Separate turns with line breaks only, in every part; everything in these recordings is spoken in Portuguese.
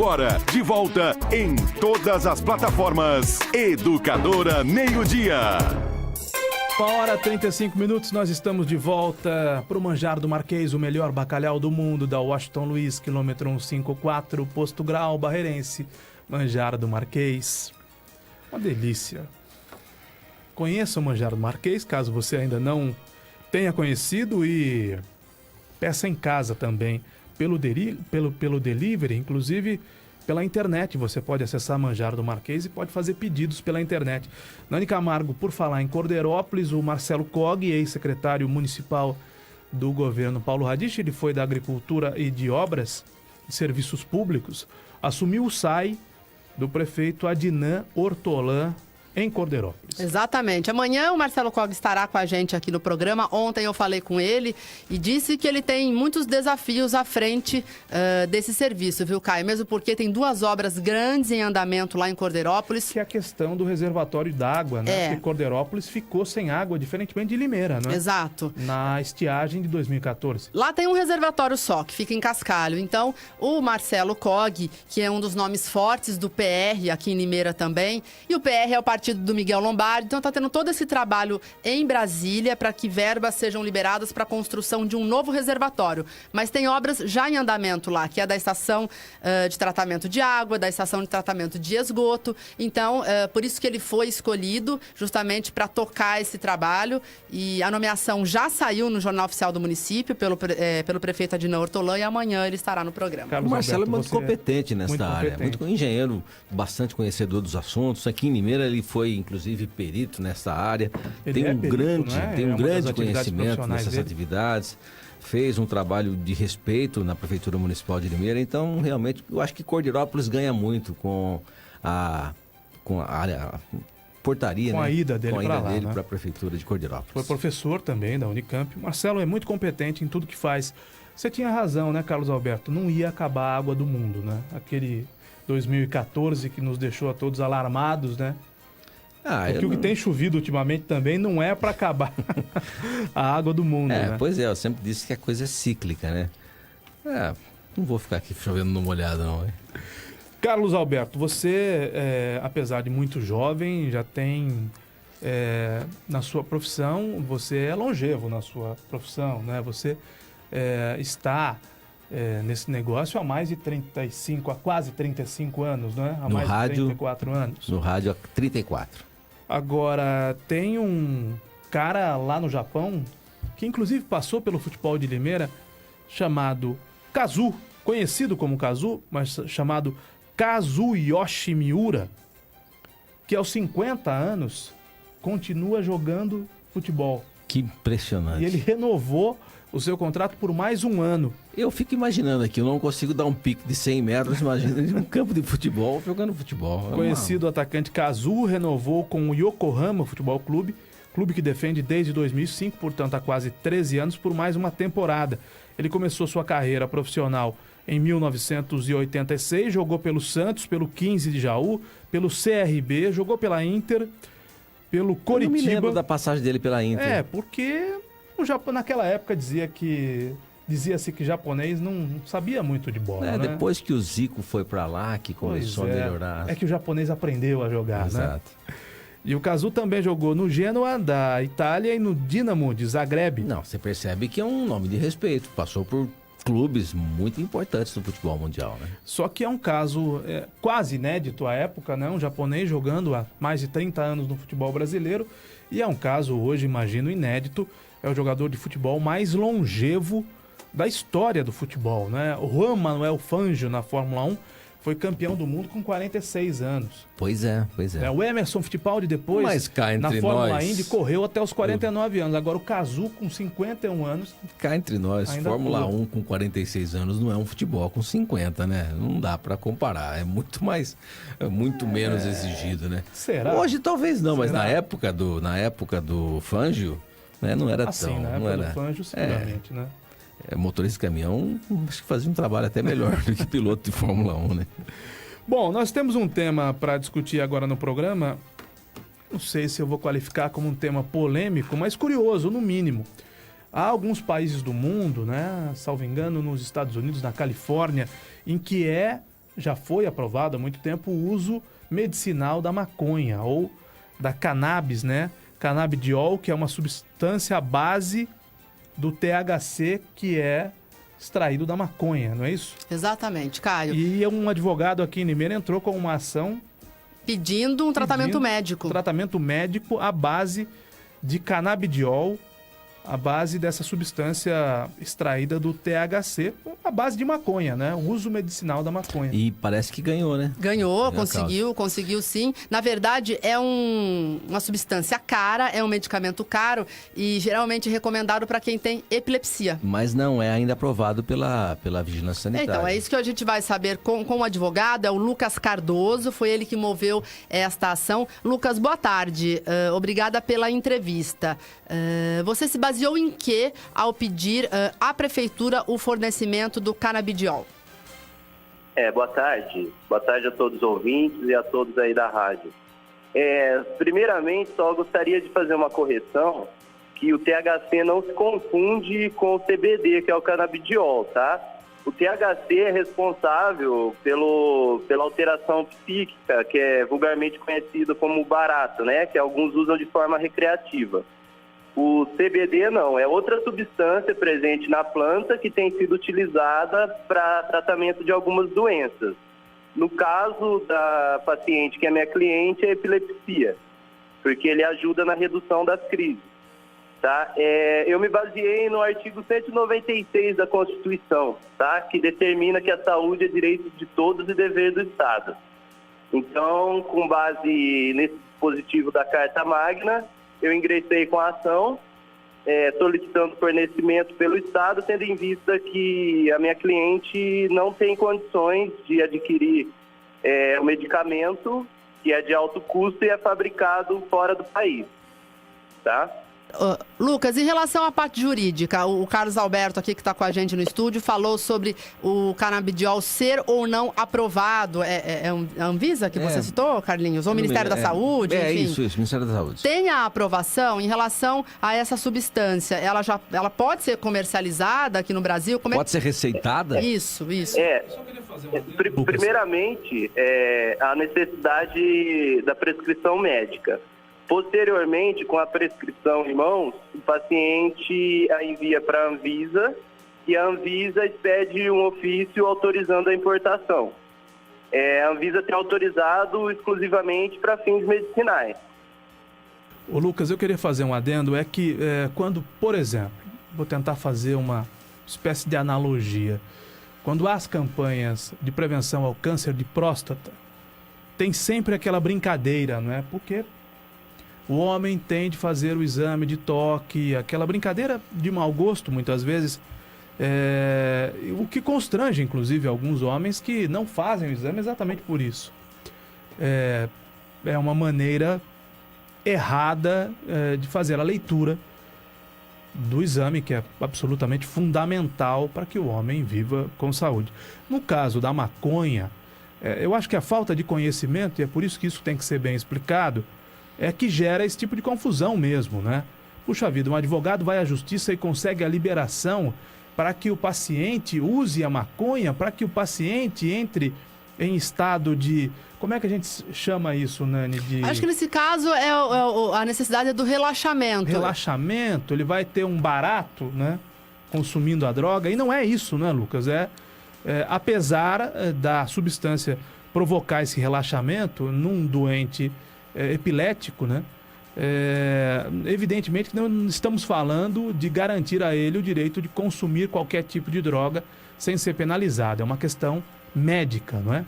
agora, de volta em todas as plataformas. Educadora Meio-Dia.
1h35, nós estamos de volta para o Manjar do Marquês, o melhor bacalhau do mundo, da Washington Luiz, quilômetro 154, Posto Grau, Barreirense. Manjar do Marquês, uma delícia. Conheça o Manjar do Marquês, caso você ainda não tenha conhecido, e peça em casa também, pelo delivery, inclusive pela internet. Você pode acessar Manjar do Marquês e pode fazer pedidos pela internet. Nani Camargo, por falar em Cordeirópolis, o Marcelo Cog, ex-secretário municipal do governo Paulo Radich, ele foi da Agricultura e de Obras e Serviços Públicos, assumiu o SAI do prefeito Adnan Hortolã, em Cordeirópolis.
Exatamente. Amanhã o Marcelo Cog estará com a gente aqui no programa. Ontem eu falei com ele e disse que ele tem muitos desafios à frente desse serviço, viu, Caio? Mesmo porque tem 2 obras grandes em andamento lá em Cordeirópolis.
Que é a questão do reservatório d'água, né? Porque Cordeirópolis ficou sem água, diferentemente de Limeira, né?
Exato.
Na estiagem de 2014.
Lá tem um reservatório só, que fica em Cascalho. Então, o Marcelo Cog, que é um dos nomes fortes do PR aqui em Limeira também, e o PR é o partido do Miguel Lombardi, então está tendo todo esse trabalho em Brasília para que verbas sejam liberadas para a construção de um novo reservatório. Mas tem obras já em andamento lá, que é da estação de tratamento de água, da estação de tratamento de esgoto. Então, por isso que ele foi escolhido, justamente para tocar esse trabalho. E a nomeação já saiu no Jornal Oficial do Município pelo prefeito Adnan Hortolã, e amanhã ele estará no programa.
Carlos, o Marcelo Alberto, é muito competente nesta área, muito engenheiro, bastante conhecedor dos assuntos. Aqui em Limeira ele foi, inclusive, perito nessa área. Tem um grande conhecimento nessas atividades. Fez um trabalho de respeito na Prefeitura Municipal de Limeira. Então, realmente, eu acho que Cordeirópolis ganha muito com a área portaria,
com a ida dele
para a Prefeitura de Cordeirópolis.
Foi professor também da Unicamp. Marcelo é muito competente em tudo que faz. Você tinha razão, né, Carlos Alberto? Não ia acabar a água do mundo, né? Aquele 2014 que nos deixou a todos alarmados, né? Porque o que tem chovido ultimamente também não é para acabar a água do mundo, né?
Pois é, eu sempre disse que a coisa é cíclica, né? Não vou ficar aqui chovendo no molhado, não, hein?
Carlos Alberto, você, apesar de muito jovem, já tem na sua profissão, você é longevo na sua profissão, né? Você está nesse negócio há mais de 35, há quase 35 anos, né? Há mais de 34 anos.
No rádio há 34.
Agora, tem um cara lá no Japão, que inclusive passou pelo futebol de Limeira, chamado Kazu, conhecido como Kazu, mas chamado Kazuyoshi Miura, que aos 50 anos continua jogando futebol.
Que impressionante.
E ele renovou o seu contrato por mais um ano.
Eu fico imaginando aqui, eu não consigo dar um pique de 100 metros, imagina em um campo de futebol, jogando futebol.
Conhecido atacante Kazu renovou com o Yokohama Futebol Clube, clube que defende desde 2005, portanto há quase 13 anos, por mais uma temporada. Ele começou sua carreira profissional em 1986, jogou pelo Santos, pelo 15 de Jaú, pelo CRB, jogou pela Inter, pelo Coritiba.
Eu não me lembro da passagem dele pela Inter.
Porque o Japão naquela época dizia-se que japonês não sabia muito de bola, né?
Depois que o Zico foi pra lá, que começou a melhorar.
É que o japonês aprendeu a jogar,
Exato.
Né? E o Kazu também jogou no Genoa da Itália e no Dinamo de Zagreb.
Não, você percebe que é um nome de respeito. Passou por clubes muito importantes no futebol mundial, né?
Só que é um caso quase inédito à época, né? Um japonês jogando há mais de 30 anos no futebol brasileiro. E é um caso hoje, imagino, inédito. É o jogador de futebol mais longevo da história do futebol, né? O Juan Manuel Fangio, na Fórmula 1, foi campeão do mundo com 46 anos.
Pois é.
O Emerson Fittipaldi depois,
mas cá entre
na Fórmula
nós,
Indy, correu até os 49 anos. Agora o Kazu, com 51 anos...
Cá entre nós, Fórmula 1 com 46 anos não é um futebol com 50, né? Não dá pra comparar. É muito menos exigido, né?
Será?
Hoje talvez não, mas na época do Fangio, né, não era
assim,
tão...
na época do Fangio, seguramente, né?
Motorista de caminhão, acho que fazia um trabalho até melhor do que piloto de Fórmula 1, né?
Bom, nós temos um tema para discutir agora no programa. Não sei se eu vou qualificar como um tema polêmico, mas curioso, no mínimo. Há alguns países do mundo, né, salvo engano, nos Estados Unidos, na Califórnia, em que é já foi aprovado há muito tempo o uso medicinal da maconha ou da cannabis, né? Canabidiol, que é uma substância à base do THC, que é extraído da maconha, não é isso?
Exatamente, Caio.
E um advogado aqui em Limeira entrou com uma ação
pedindo um tratamento médico.
Tratamento médico à base de canabidiol, à base dessa substância extraída do THC, à base de maconha, né? O uso medicinal da maconha.
E parece que ganhou, né?
Ganhou, conseguiu sim. Na verdade, é uma substância cara, é um medicamento caro e geralmente recomendado para quem tem epilepsia.
Mas não é ainda aprovado pela Vigilância Sanitária.
Então, é isso que a gente vai saber com o advogado, é o Lucas Cardoso, foi ele que moveu esta ação. Lucas, boa tarde. Obrigada pela entrevista. Você se baseou em que ao pedir à Prefeitura o fornecimento do canabidiol?
Boa tarde. Boa tarde a todos os ouvintes e a todos aí da rádio. Primeiramente, só gostaria de fazer uma correção, que o THC não se confunde com o CBD, que é o canabidiol, tá? O THC é responsável pela alteração psíquica, que é vulgarmente conhecido como barato, né? Que alguns usam de forma recreativa. O CBD não, é outra substância presente na planta que tem sido utilizada para tratamento de algumas doenças. No caso da paciente que é minha cliente, é epilepsia, porque ele ajuda na redução das crises. Tá? Eu me baseei no artigo 196 da Constituição, tá? Que determina que a saúde é direito de todos e dever do Estado. Então, com base nesse dispositivo da Carta Magna, eu ingressei com a ação, solicitando fornecimento pelo Estado, tendo em vista que a minha cliente não tem condições de adquirir o medicamento, que é de alto custo e é fabricado fora do país. Tá?
Lucas, em relação à parte jurídica, o Carlos Alberto aqui que está com a gente no estúdio falou sobre o canabidiol ser ou não aprovado. É a Anvisa que você citou, Carlinhos? Ou o Ministério da Saúde? Enfim.
Isso, Ministério da Saúde.
Tem a aprovação em relação a essa substância? Ela pode ser comercializada aqui no Brasil?
Pode ser receitada?
Isso.
Primeiramente, a necessidade da prescrição médica. Posteriormente, com a prescrição em mãos, o paciente a envia para a Anvisa e a Anvisa expede um ofício autorizando a importação. A Anvisa tem autorizado exclusivamente para fins medicinais.
Ô Lucas, eu queria fazer um adendo, quando, por exemplo, vou tentar fazer uma espécie de analogia, quando há as campanhas de prevenção ao câncer de próstata, tem sempre aquela brincadeira, não é? Porque o homem tem de fazer o exame de toque, aquela brincadeira de mau gosto, muitas vezes, o que constrange, inclusive, alguns homens que não fazem o exame exatamente por isso. É uma maneira errada de fazer a leitura do exame, que é absolutamente fundamental para que o homem viva com saúde. No caso da maconha, eu acho que a falta de conhecimento, e é por isso que isso tem que ser bem explicado, é que gera esse tipo de confusão mesmo, né? Puxa vida, um advogado vai à justiça e consegue a liberação para que o paciente use a maconha, para que o paciente entre em estado de... Como é que a gente chama isso, Nani?
Acho que nesse caso a necessidade do relaxamento.
Relaxamento, ele vai ter um barato, né? Consumindo a droga. E não é isso, né, Lucas? Apesar da substância provocar esse relaxamento num doente epilético, né? Evidentemente que não estamos falando de garantir a ele o direito de consumir qualquer tipo de droga sem ser penalizado. É uma questão médica, não é?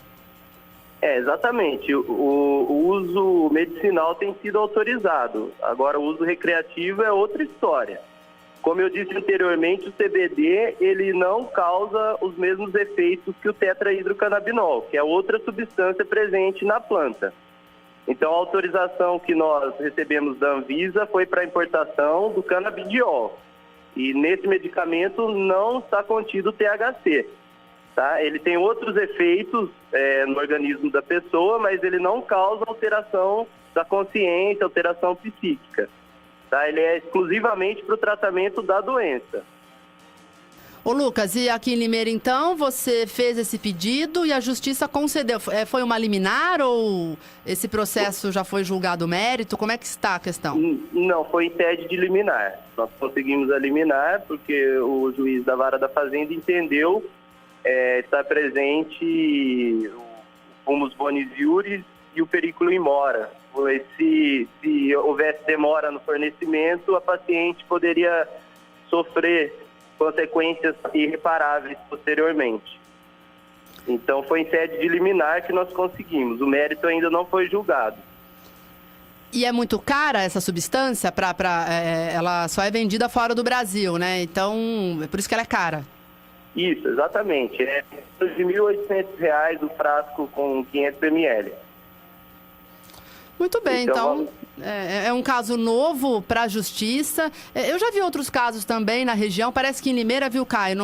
Exatamente. O uso medicinal tem sido autorizado. Agora, o uso recreativo é outra história. Como eu disse anteriormente, o CBD ele não causa os mesmos efeitos que o tetrahidrocannabinol, que é outra substância presente na planta. Então, a autorização que nós recebemos da Anvisa foi para a importação do canabidiol. E nesse medicamento não está contido o THC. Tá? Ele tem outros efeitos no organismo da pessoa, mas ele não causa alteração da consciência, alteração psíquica. Tá? Ele é exclusivamente para o tratamento da doença.
Ô Lucas, e aqui em Limeira, então, você fez esse pedido e a Justiça concedeu. Foi uma liminar ou esse processo já foi julgado mérito? Como é que está a questão?
Não, foi em tese de liminar. Nós conseguimos a liminar porque o juiz da Vara da Fazenda entendeu estar presente o fumus bonis iuris e o periculo in mora. Se houvesse demora no fornecimento, a paciente poderia sofrer consequências irreparáveis posteriormente. Então, foi em sede de liminar que nós conseguimos. O mérito ainda não foi julgado.
E é muito cara essa substância? Ela só é vendida fora do Brasil, né? Então, é por isso que ela é cara.
Isso, exatamente. É de R$ 1.800 o frasco com 500 ml.
Muito bem, então é um caso novo para a Justiça. Eu já vi outros casos também na região. Parece que em Limeira, viu, Caio,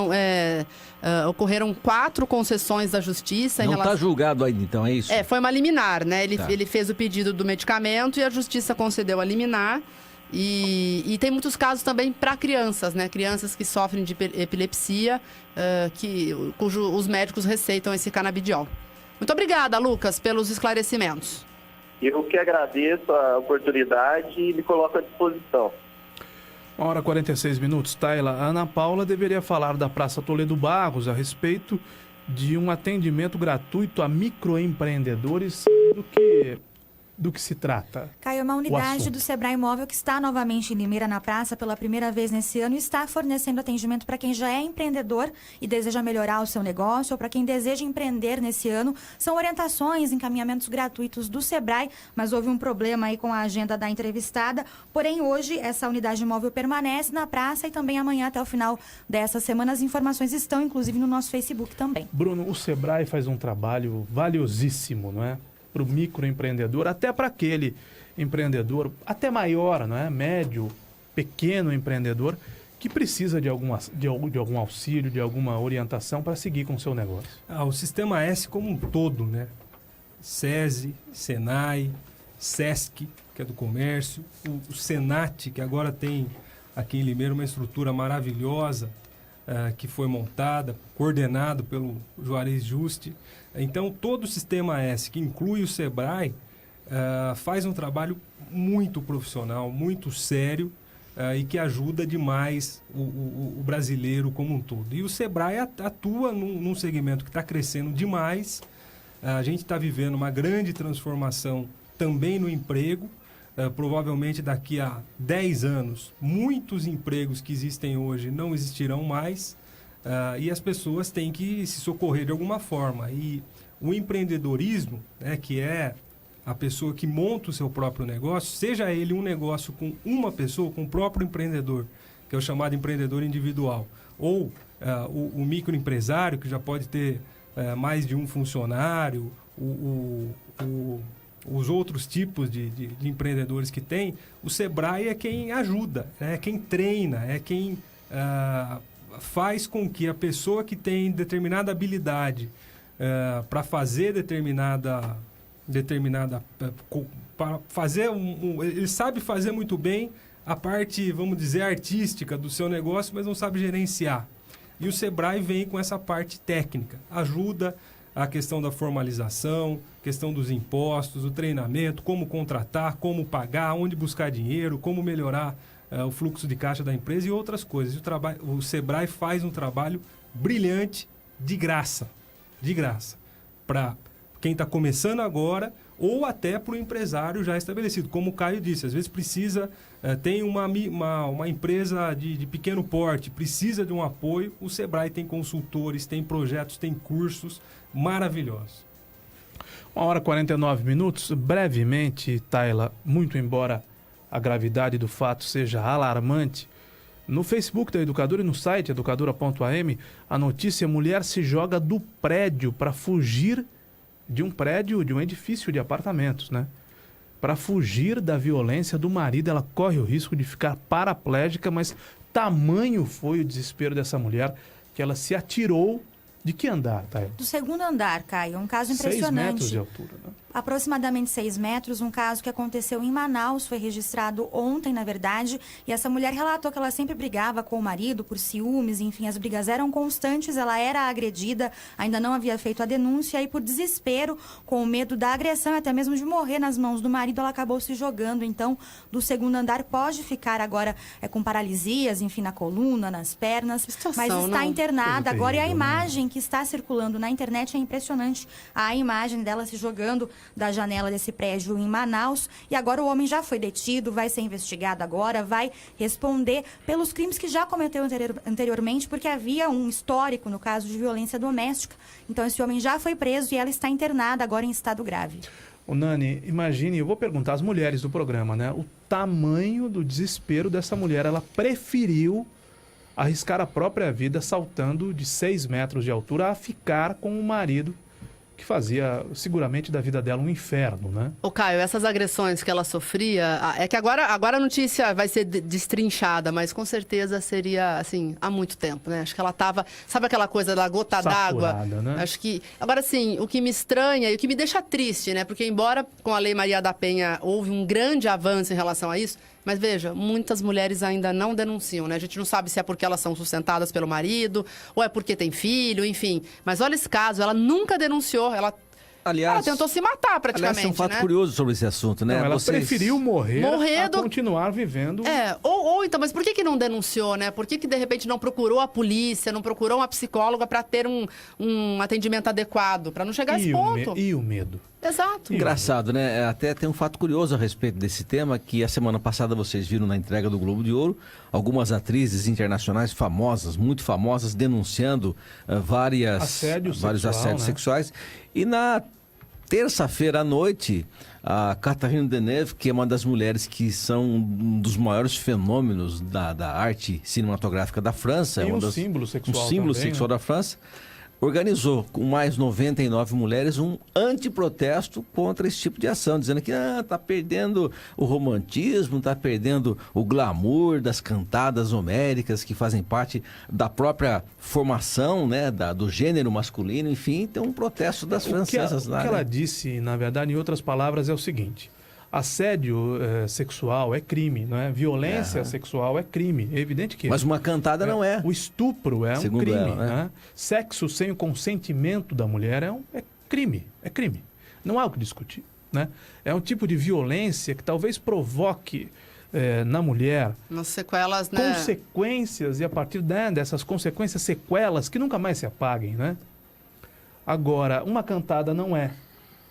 ocorreram 4 concessões da Justiça.
Não está julgado ainda, então, é isso?
Foi uma liminar, né? Ele fez o pedido do medicamento e a Justiça concedeu a liminar. E tem muitos casos também para crianças, né? Crianças que sofrem de epilepsia, cujo os médicos receitam esse canabidiol. Muito obrigada, Lucas, pelos esclarecimentos.
Eu que agradeço a oportunidade e me coloco à disposição.
1h46, Taila. A Ana Paula deveria falar da Praça Toledo Barros a respeito de um atendimento gratuito a microempreendedores. Do que se trata?
Caio, uma unidade do Sebrae Móvel que está novamente em Limeira, na praça, pela primeira vez nesse ano, está fornecendo atendimento para quem já é empreendedor e deseja melhorar o seu negócio, ou para quem deseja empreender nesse ano. São orientações, encaminhamentos gratuitos do Sebrae, mas houve um problema aí com a agenda da entrevistada. Porém, hoje, essa unidade móvel permanece na praça e também amanhã, até o final dessa semana. As informações estão, inclusive, no nosso Facebook também.
Bruno, o Sebrae faz um trabalho valiosíssimo, não é? Para o microempreendedor, até para aquele empreendedor, até maior, não é? Médio, pequeno empreendedor, que precisa de algum auxílio, de alguma orientação para seguir com o seu negócio.
O Sistema S como um todo, né? SESI, SENAI, SESC, que é do comércio, o SENAT, que agora tem aqui em Limeira uma estrutura maravilhosa, que foi montada, coordenado pelo Juarez Juste. Então, todo o Sistema S, que inclui o Sebrae, faz um trabalho muito profissional, muito sério e que ajuda demais o brasileiro como um todo. E o Sebrae atua num segmento que está crescendo demais. A gente está vivendo uma grande transformação também no emprego. Provavelmente daqui a 10 anos, muitos empregos que existem hoje não existirão mais. E as pessoas têm que se socorrer de alguma forma. E o empreendedorismo, né, que é a pessoa que monta o seu próprio negócio, seja ele um negócio com uma pessoa, com o próprio empreendedor, que é o chamado empreendedor individual, ou o microempresário, que já pode ter mais de um funcionário, os outros tipos de empreendedores que tem, o Sebrae é quem ajuda, é quem treina, é quem faz com que a pessoa que tem determinada habilidade para fazer para fazer ele sabe fazer muito bem a parte, vamos dizer, artística do seu negócio, mas não sabe gerenciar. E o Sebrae vem com essa parte técnica, ajuda a questão da formalização, questão dos impostos, o treinamento, como contratar, como pagar, onde buscar dinheiro, como melhorar o fluxo de caixa da empresa e outras coisas. O Sebrae faz um trabalho brilhante de graça, para quem está começando agora ou até para o empresário já estabelecido. Como o Caio disse, às vezes precisa, tem uma empresa de pequeno porte, precisa de um apoio, o Sebrae tem consultores, tem projetos, tem cursos maravilhosos.
1h49, brevemente, Taila, muito embora a gravidade do fato seja alarmante, no Facebook da Educadora e no site educadora.am, a notícia: mulher se joga do prédio para fugir de um prédio, de um edifício de apartamentos, né? Para fugir da violência do marido, ela corre o risco de ficar paraplégica, mas tamanho foi o desespero dessa mulher que ela se atirou De que andar, Thay?
Do segundo andar, Caio. Um caso impressionante.
6 metros de altura, né?
Aproximadamente 6 metros, um caso que aconteceu em Manaus, foi registrado ontem, na verdade, e essa mulher relatou que ela sempre brigava com o marido por ciúmes, enfim, as brigas eram constantes, ela era agredida, ainda não havia feito a denúncia, e por desespero, com medo da agressão e até mesmo de morrer nas mãos do marido, ela acabou se jogando, então, do segundo andar, pode ficar agora com paralisias, enfim, na coluna, nas pernas, mas está internada agora, e a imagem que está circulando na internet é impressionante, a imagem dela se jogando da janela desse prédio em Manaus, e agora o homem já foi detido, vai ser investigado agora, vai responder pelos crimes que já cometeu anteriormente, porque havia um histórico no caso de violência doméstica. Então esse homem já foi preso e ela está internada agora em estado grave.
Ô Nani, imagine, eu vou perguntar às mulheres do programa, né? O tamanho do desespero dessa mulher, ela preferiu arriscar a própria vida saltando de 6 metros de altura a ficar com o marido, que fazia seguramente da vida dela um inferno, né?
Ô Caio, essas agressões que ela sofria, é que agora a notícia vai ser destrinchada, mas com certeza seria, assim, há muito tempo, né? Acho que ela tava, sabe aquela coisa da gota d'água?
Né?
Acho que, agora sim, o que me estranha e o que me deixa triste, né? Porque embora com a Lei Maria da Penha houve um grande avanço em relação a isso, mas veja, muitas mulheres ainda não denunciam, né? A gente não sabe se é porque elas são sustentadas pelo marido, ou é porque tem filho, enfim. Mas olha esse caso, ela nunca denunciou, ela tentou se matar praticamente,
aliás, é um fato
né?
curioso sobre esse assunto, né?
Não, ela preferiu morrer a continuar vivendo...
Ou então, mas por que não denunciou, né? Por que de repente não procurou a polícia, não procurou uma psicóloga para ter um atendimento adequado, para não chegar a esse ponto?
E o medo?
Exato.
Engraçado, né? Até tem um fato curioso a respeito desse tema, que a semana passada vocês viram na entrega do Globo de Ouro, algumas atrizes internacionais famosas, muito famosas, denunciando vários assédios sexuais. E na terça-feira à noite, a Catherine Deneuve, que é uma das mulheres que são um dos maiores fenômenos da arte cinematográfica da França,
símbolo sexual,
sexual da França, organizou com mais 99 mulheres um antiprotesto contra esse tipo de ação, dizendo que está perdendo o romantismo, está perdendo o glamour das cantadas homéricas que fazem parte da própria formação, né, do gênero masculino, enfim, tem um protesto das francesas lá.
O que ela disse, na verdade, em outras palavras, é o seguinte: assédio sexual é crime, não é? Violência sexual é crime, é evidente que...
Mas uma cantada não é.
O estupro é um crime,
ela,
né? Sexo sem o consentimento da mulher é crime, Não há o que discutir, né? É um tipo de violência que talvez provoque na mulher
sequelas, né?
Consequências, e a partir dessas consequências, sequelas que nunca mais se apaguem, né? Agora, uma cantada não é.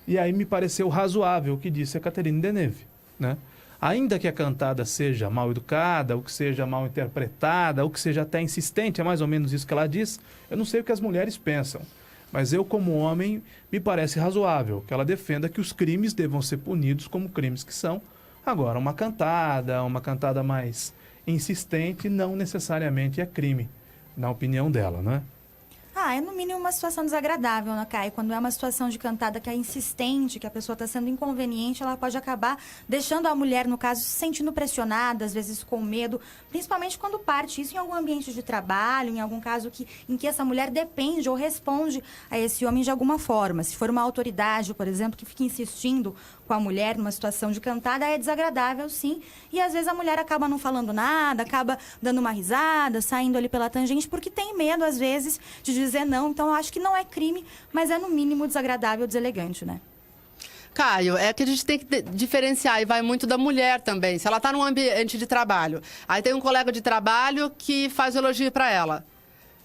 E aí me pareceu razoável o que disse a Catherine Deneuve, né? Ainda que a cantada seja mal educada, ou que seja mal interpretada, ou que seja até insistente, é mais ou menos isso que ela diz, eu não sei o que as mulheres pensam. Mas eu, como homem, me parece razoável que ela defenda que os crimes devam ser punidos como crimes que são. Agora, uma cantada mais insistente, não necessariamente é crime, na opinião dela, né?
É no mínimo uma situação desagradável, né, Caio? Quando é uma situação de cantada que é insistente, que a pessoa está sendo inconveniente, ela pode acabar deixando a mulher, no caso, se sentindo pressionada, às vezes com medo, principalmente quando parte isso em algum ambiente de trabalho, em algum caso em que essa mulher depende ou responde a esse homem de alguma forma. Se for uma autoridade, por exemplo, que fica insistindo com a mulher numa situação de cantada, é desagradável, sim. E às vezes a mulher acaba não falando nada, acaba dando uma risada, saindo ali pela tangente, porque tem medo, às vezes, de dizer não. Então, eu acho que não é crime, mas é, no mínimo, desagradável, deselegante, né?
Caio, é que a gente tem que diferenciar, e vai muito da mulher também. Se ela está num ambiente de trabalho, aí tem um colega de trabalho que faz um elogio para ela.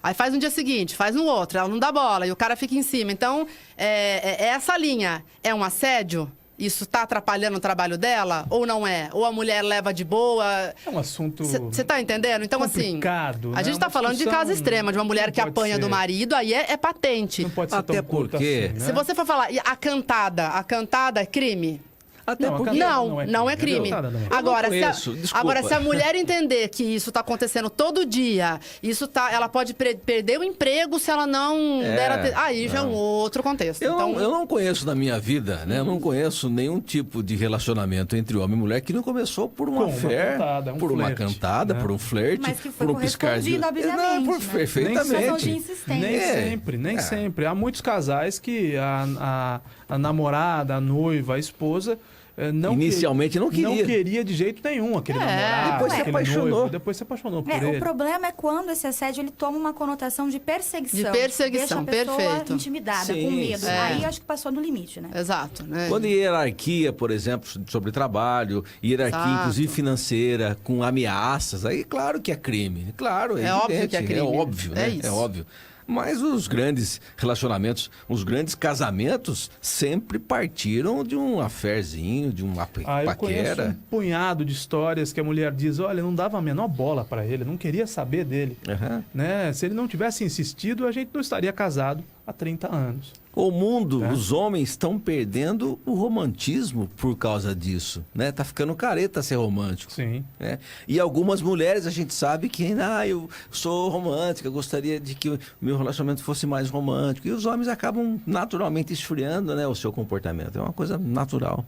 Aí faz no dia seguinte, faz no outro, ela não dá bola, e o cara fica em cima. Então, essa linha é um assédio? Isso está atrapalhando o trabalho dela? Ou não é? Ou a mulher leva de boa?
É um assunto...
Você está entendendo? Então,
complicado,
assim,
né?
A gente está falando de caso extremo, de uma mulher que apanha do marido, aí é patente.
Não pode ser
até
tão curto
porque...
assim, né?
Se você for falar, a cantada é crime?
Até porque...
Não é crime. Agora, se a mulher entender que isso está acontecendo todo dia, ela pode perder o emprego se ela não der... Aí já é um outro contexto.
Eu não conheço na minha vida, né? Eu não conheço nenhum tipo de relacionamento entre homem e mulher que não começou por uma fé, por uma cantada, por um flerte, por um piscarzinho.
Obviamente,
perfeitamente.
Nem sempre. Há muitos casais que a namorada, a noiva, a esposa...
Inicialmente não
queria de jeito nenhum aquele namorado.
Depois se apaixonou.
Noivo, depois se apaixonou por ele.
O problema é quando esse assédio ele toma uma conotação de perseguição. Deixa a pessoa
perfeito.
intimidada, com medo. Aí acho que passou no limite, né?
Exato. Né?
Quando hierarquia, por exemplo, sobre trabalho, hierarquia inclusive financeira, com ameaças, aí claro que é crime. Claro, é
óbvio que é crime.
É óbvio, né? É óbvio. Mas os grandes relacionamentos, os grandes casamentos sempre partiram de um affairzinho, de uma paquera.
Eu conheço um punhado de histórias que a mulher diz, olha, não dava a menor bola para ele, não queria saber dele. Né? Se ele não tivesse insistido, a gente não estaria casado há 30 anos.
O mundo, os homens estão perdendo o romantismo por causa disso, né? Tá ficando careta ser romântico.
Sim.
Né? E algumas mulheres a gente sabe que eu sou romântica, gostaria de que o meu relacionamento fosse mais romântico. E os homens acabam naturalmente esfriando, né, o seu comportamento. É uma coisa natural.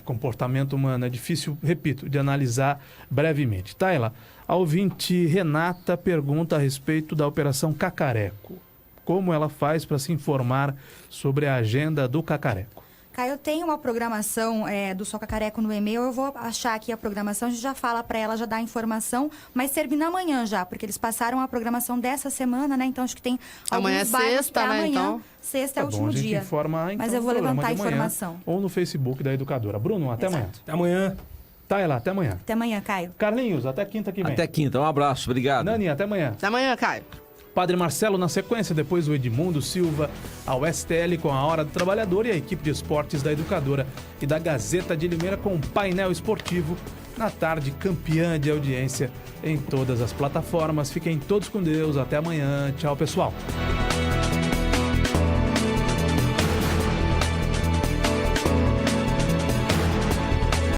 Comportamento humano é difícil, repito, de analisar brevemente. Taila, a ouvinte Renata pergunta a respeito da Operação Cacareco. Como ela faz para se informar sobre a agenda do Cacareco?
Caio, eu tenho uma programação do Só Cacareco no e-mail, eu vou achar aqui a programação, a gente já fala para ela, já dá a informação, mas termina amanhã já, porque eles passaram a programação dessa semana, né? Então acho que tem
amanhã
alguns
bairros sexta, né?
Amanhã,
então...
Sexta é o último dia.
Informa, então,
mas eu vou levantar a informação.
Ou no Facebook da Educadora. Bruno, até amanhã.
Até amanhã.
Taila, até amanhã.
Até amanhã, Caio.
Carlinhos, até quinta que vem.
Até quinta, um abraço, obrigado.
Nani, até amanhã.
Até amanhã, Caio.
Padre Marcelo na sequência, depois o Edmundo Silva ao STL com a Hora do Trabalhador e a equipe de esportes da Educadora e da Gazeta de Limeira com um painel esportivo na tarde campeã de audiência em todas as plataformas. Fiquem todos com Deus, até amanhã, tchau pessoal.